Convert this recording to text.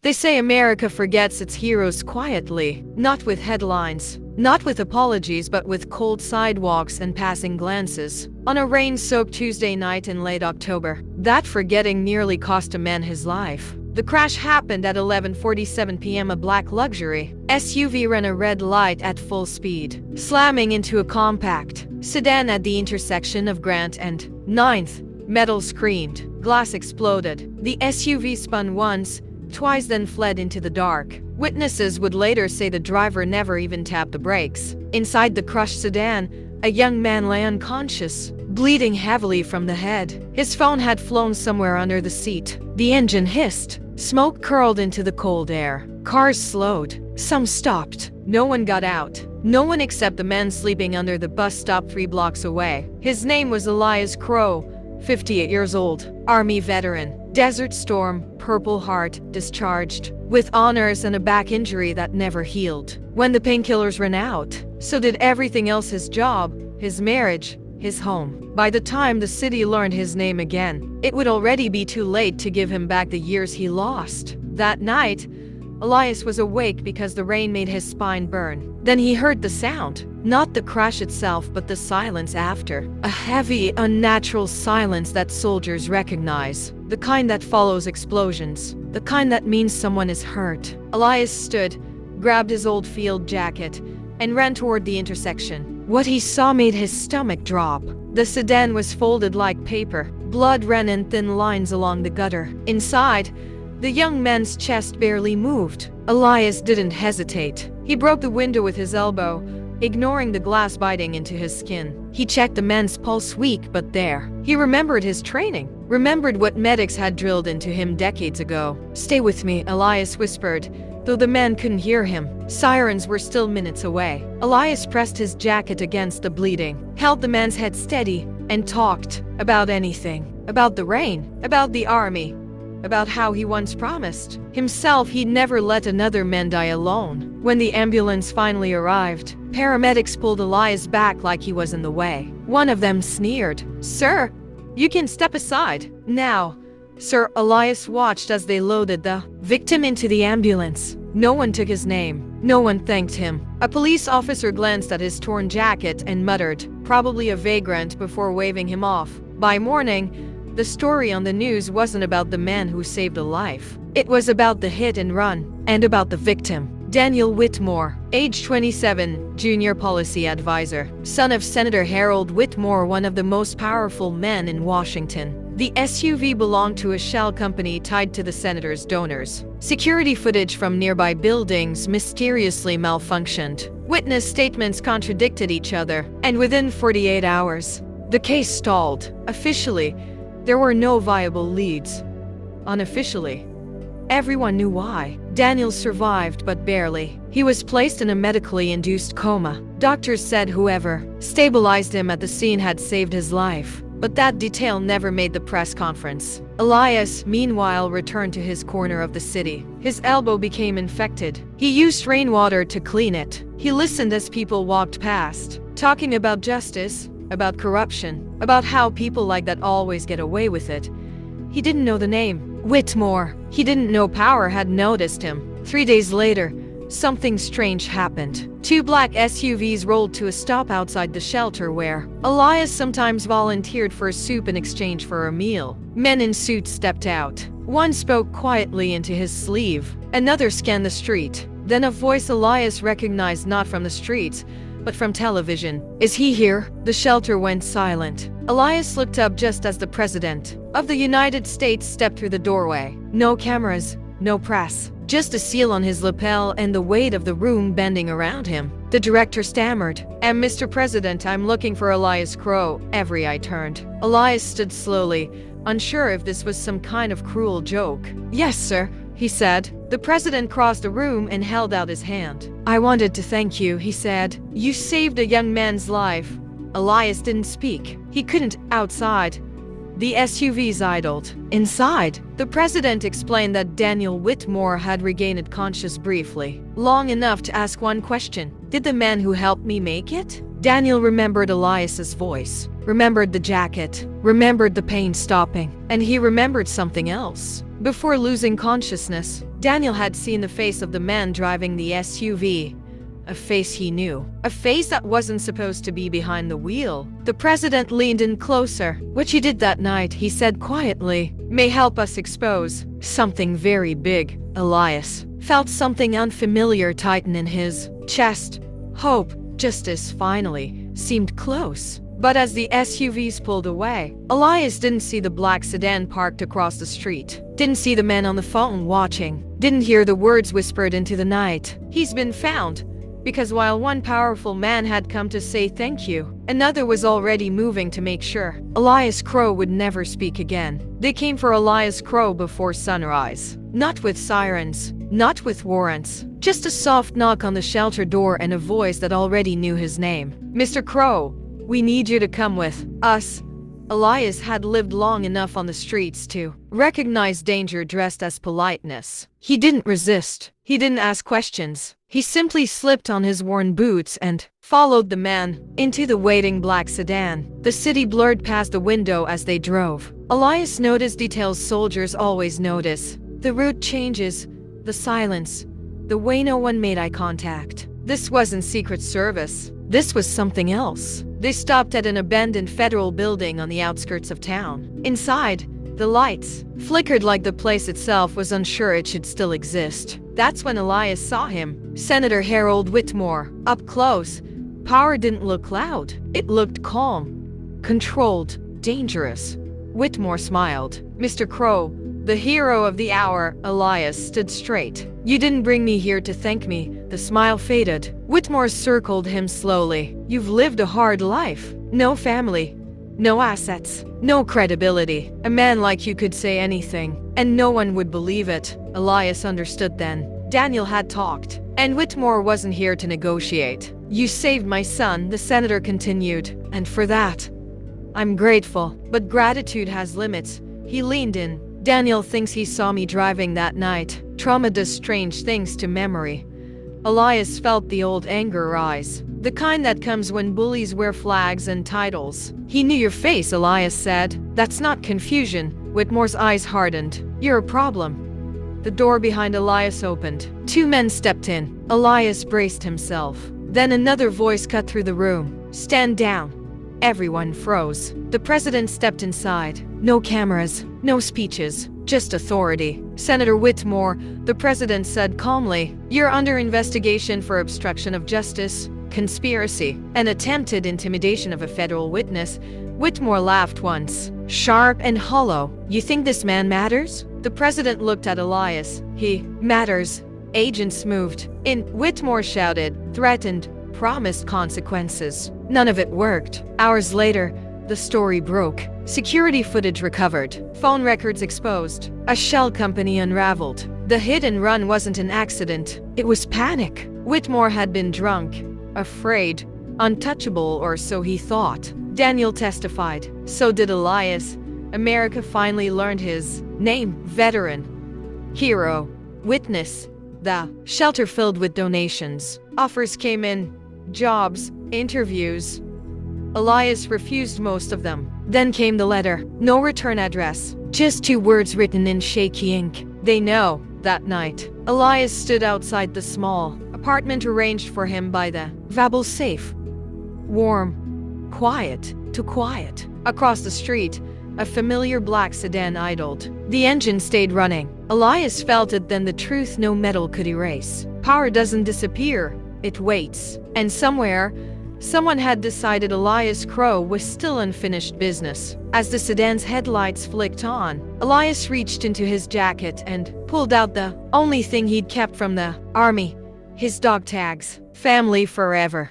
They say America forgets its heroes quietly, not with headlines, not with apologies, but with cold sidewalks and passing glances. On a rain-soaked Tuesday night in late October, that forgetting nearly cost a man his life. The crash happened at 11:47 p.m. A black luxury SUV ran a red light at full speed, slamming into a compact sedan at the intersection of Grant and 9th. Metal screamed, glass exploded. The SUV spun once, twice, then fled into the dark. Witnesses would later say the driver never even tapped the brakes. Inside the crushed sedan, a young man lay unconscious, bleeding heavily from the head. His phone had flown somewhere under the seat. The engine hissed. Smoke curled into the cold air. Cars slowed. Some stopped. No one got out. No one except the man sleeping under the bus stop 3 blocks away. His name was Elias Crow, 58 years old, Army veteran. Desert Storm, Purple Heart, discharged, with honors and a back injury that never healed. When the painkillers ran out, so did everything else: his job, his marriage, his home. By the time the city learned his name again, it would already be too late to give him back the years he lost. That night, Elias was awake because the rain made his spine burn. Then he heard the sound, not the crash itself, but the silence after. A heavy, unnatural silence that soldiers recognize. The kind that follows explosions. The kind that means someone is hurt. Elias stood, grabbed his old field jacket, and ran toward the intersection. What he saw made his stomach drop. The sedan was folded like paper. Blood ran in thin lines along the gutter. Inside, the young man's chest barely moved. Elias didn't hesitate. He broke the window with his elbow, ignoring the glass biting into his skin. He checked the man's pulse, weak but there. He remembered his training, remembered what medics had drilled into him decades ago. "Stay with me," Elias whispered, though the man couldn't hear him. Sirens were still minutes away. Elias pressed his jacket against the bleeding, held the man's head steady, and talked about anything. About the rain, about the army, about how he once promised himself he'd never let another man die alone. When the ambulance finally arrived, paramedics pulled Elias back like he was in the way. One of them sneered, "Sir, you can step aside now." "Sir," Elias watched as they loaded the victim into the ambulance. No one took his name. No one thanked him. A police officer glanced at his torn jacket and muttered, "Probably a vagrant," before waving him off. By morning, the story on the news wasn't about the man who saved a life. It was about the hit and run, and about the victim. Daniel Whitmore, age 27, junior policy advisor, son of Senator Harold Whitmore, one of the most powerful men in Washington. The SUV belonged to a shell company tied to the senator's donors. Security footage from nearby buildings mysteriously malfunctioned. Witness statements contradicted each other, and within 48 hours, the case stalled. Officially, there were no viable leads. Unofficially, everyone knew why. Daniel survived, but barely. He was placed in a medically induced coma. Doctors said whoever stabilized him at the scene had saved his life. But that detail never made the press conference. Elias, meanwhile, returned to his corner of the city. His elbow became infected. He used rainwater to clean it. He listened as people walked past, talking about justice, about corruption, about how people like that always get away with it. He didn't know the name, Whitmore. He didn't know power had noticed him. 3 days later, something strange happened. 2 black SUVs rolled to a stop outside the shelter where Elias sometimes volunteered for soup in exchange for a meal. Men in suits stepped out. One spoke quietly into his sleeve. Another scanned the street. Then a voice Elias recognized not from the streets, but from television. "Is he here?" The shelter went silent. Elias looked up just as the President of the United States stepped through the doorway. No cameras, no press. Just a seal on his lapel and the weight of the room bending around him. The director stammered, Mr. President, I'm looking for Elias Crow." Every eye turned. Elias stood slowly, unsure if this was some kind of cruel joke. "Yes, sir," he said. The president crossed the room and held out his hand. "I wanted to thank you," he said. "You saved a young man's life." Elias didn't speak. He couldn't. Outside, the SUVs idled. Inside, the president explained that Daniel Whitmore had regained consciousness briefly, long enough to ask one question. "Did the man who helped me make it?" Daniel remembered Elias's voice, remembered the jacket, remembered the pain stopping, and he remembered something else. Before losing consciousness, Daniel had seen the face of the man driving the SUV. A face he knew. A face that wasn't supposed to be behind the wheel. The president leaned in closer. "What you did that night," he said quietly, "may help us expose something very big." Elias felt something unfamiliar tighten in his chest. Hope, justice finally, seemed close. But as the SUVs pulled away, Elias didn't see the black sedan parked across the street. Didn't see the man on the phone watching. Didn't hear the words whispered into the night. "He's been found." Because while one powerful man had come to say thank you, another was already moving to make sure Elias Crow would never speak again. They came for Elias Crow before sunrise. Not with sirens, not with warrants, just a soft knock on the shelter door and a voice that already knew his name. "Mr. Crow, we need you to come with us." Elias had lived long enough on the streets to recognize danger dressed as politeness. He didn't resist. He didn't ask questions. He simply slipped on his worn boots and followed the man into the waiting black sedan. The city blurred past the window as they drove. Elias noticed details soldiers always notice. The route changes, the silence, the way no one made eye contact. This wasn't Secret Service. This was something else. They stopped at an abandoned federal building on the outskirts of town. Inside, the lights flickered like the place itself was unsure it should still exist. That's when Elias saw him, Senator Harold Whitmore, up close. Power didn't look loud. It looked calm, controlled, dangerous. Whitmore smiled. "Mr. Crow, the hero of the hour." Elias stood straight. "You didn't bring me here to thank me." The smile faded. Whitmore circled him slowly. "You've lived a hard life. No family, no assets, no credibility. A man like you could say anything, and no one would believe it." Elias understood then. Daniel had talked, and Whitmore wasn't here to negotiate. "You saved my son," the senator continued, "and for that, I'm grateful. But gratitude has limits." He leaned in. "Daniel thinks he saw me driving that night. Trauma does strange things to memory." Elias felt the old anger rise. The kind that comes when bullies wear flags and titles. "He knew your face," Elias said. "That's not confusion." Whitmore's eyes hardened. "You're a problem." The door behind Elias opened. Two men stepped in. Elias braced himself. Then another voice cut through the room. "Stand down." Everyone froze. The president stepped inside. No cameras, no speeches, just authority. "Senator Whitmore," the president said calmly, "you're under investigation for obstruction of justice, conspiracy, and attempted intimidation of a federal witness." Whitmore laughed once, sharp and hollow. "You think this man matters?" The president looked at Elias. "He matters." Agents moved in. Whitmore shouted, threatened, promised consequences. None of it worked. Hours later, the story broke. Security footage recovered. Phone records exposed. A shell company unraveled. The hit and run wasn't an accident. It was panic. Whitmore had been drunk, afraid, untouchable, or so he thought. Daniel testified. So did Elias. America finally learned his name. Veteran. Hero. Witness. The shelter filled with donations. Offers came in. Jobs. Interviews. Elias refused most of them. Then came the letter. No return address. Just 2 words written in shaky ink. "They know." That night, Elias stood outside the small apartment arranged for him by the Vabel safe. Warm. Quiet. Too quiet. Across the street, a familiar black sedan idled. The engine stayed running. Elias felt it then, the truth no metal could erase. Power doesn't disappear. It waits. And somewhere, someone had decided Elias Crow was still unfinished business. As the sedan's headlights flicked on, Elias reached into his jacket and pulled out the only thing he'd kept from the army. His dog tags. Family forever.